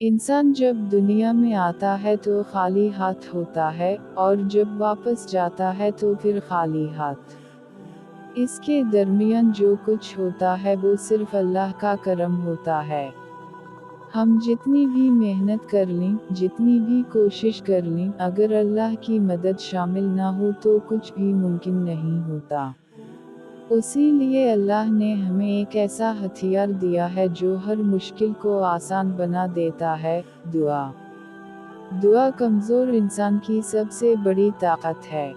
इंसान जब दुनिया में आता है तो खाली हाथ होता है, और जब वापस जाता है तो फिर खाली हाथ। इसके दरमियान जो कुछ होता है वो सिर्फ अल्लाह का करम होता है। हम जितनी भी मेहनत कर लें, जितनी भी कोशिश कर लें, अगर अल्लाह की मदद शामिल ना हो तो कुछ भी मुमकिन नहीं होता। उसी लिए अल्लाह ने हमें एक ऐसा हथियार दिया है जो हर मुश्किल को आसान बना देता है, दुआ। दुआ कमज़ोर इंसान की सबसे बड़ी ताकत है।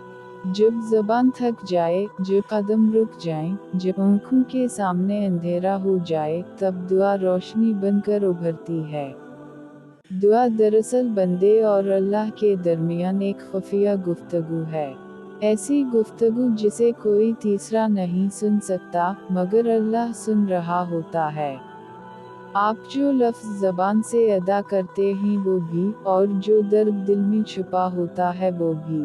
जब ज़बान थक जाए, जब कदम रुक जाएं, जब आँखों के सामने अंधेरा हो जाए, तब दुआ रोशनी बनकर उभरती है। दुआ दरअसल बंदे और अल्लाह के दरमियान एक खुफिया गुफ्तगू है। ऐसी गुफ्तगू जिसे कोई तीसरा नहीं सुन सकता, मगर अल्लाह सुन रहा होता है। आप जो लफ्ज़ ज़बान से अदा करते हैं वो भी, और जो दर्द दिल में छुपा होता है वो भी।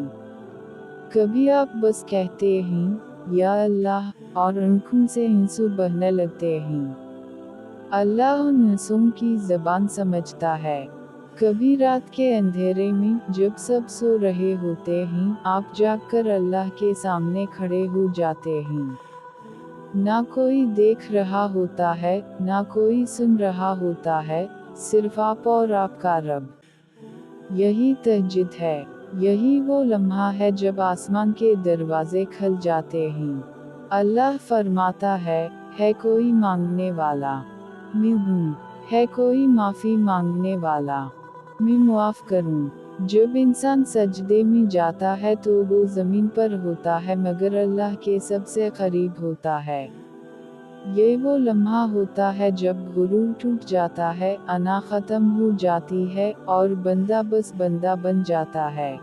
कभी आप बस कहते हैं, या अल्लाह, और आँखों से आंसू बहने लगते हैं। अल्लाह उन आंसुओं की ज़बान समझता है। कभी रात के अंधेरे में, जब सब सो रहे होते हैं, आप जागकर अल्लाह के सामने खड़े हो जाते हैं। ना कोई देख रहा होता है, ना कोई सुन रहा होता है, सिर्फ आप और आपका रब। यही तहज्जुद है। यही वो लम्हा है जब आसमान के दरवाजे खुल जाते हैं। अल्लाह फरमाता है कोई मांगने वाला, मैं हूँ। है कोई माफ़ी मांगने वाला, मैं मुआफ़ करूँ। जब इंसान सजदे में जाता है तो वो ज़मीन पर होता है मगर अल्लाह के सबसे करीब होता है। ये वो लम्हा होता है जब गुरूर टूट जाता है, अना ख़त्म हो जाती है, और बंदा बस बंदा बन जाता है।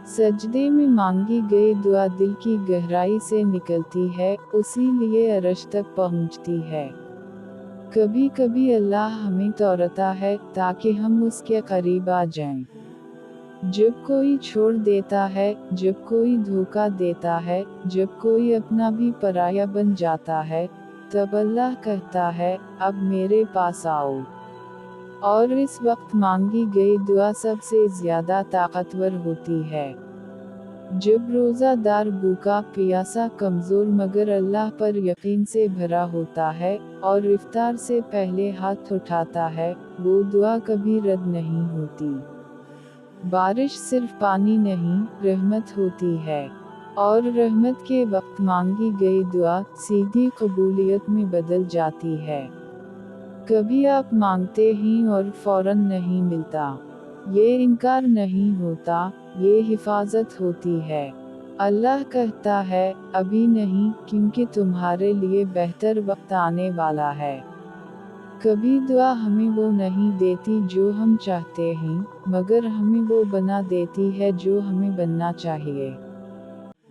सजदे में मांगी गई दुआ दिल की गहराई से निकलती है, उसी लिए अर्श तक पहुँचती है। कभी कभी अल्लाह हमें तौरता है, ताकि हम उसके करीब आ जाएं। जब कोई छोड़ देता है, जब कोई धोखा देता है, जब कोई अपना भी पराया बन जाता है, तब अल्लाह कहता है, अब मेरे पास आओ। और इस वक्त मांगी गई दुआ सबसे ज़्यादा ताकतवर होती है। जब रोज़ादार भूखा प्यासा कमज़ोर मगर अल्लाह पर यकीन से भरा होता है, और इफ्तार से पहले हाथ उठाता है, वो दुआ कभी रद्द नहीं होती। बारिश सिर्फ पानी नहीं, रहमत होती है। और रहमत के वक्त मांगी गई दुआ सीधी कबूलियत में बदल जाती है। कभी आप मांगते हैं और फौरन नहीं मिलता। ये इनकार नहीं होता, ये हिफाजत होती है। अल्लाह कहता है, अभी नहीं, क्योंकि तुम्हारे लिए बेहतर वक्त आने वाला है। कभी दुआ हमें वो नहीं देती जो हम चाहते हैं, मगर हमें वो बना देती है जो हमें बनना चाहिए।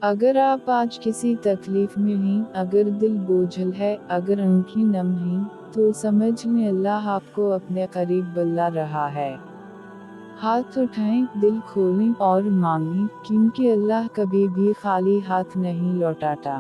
अगर आप आज किसी तकलीफ में हैं, अगर दिल बोझल है, अगर आँखें नम हैं, तो समझ लें अल्लाह आपको अपने करीब बुला रहा है। हाथ उठाएं, दिल खोलें और मांगें, क्योंकि अल्लाह कभी भी खाली हाथ नहीं लौटाता।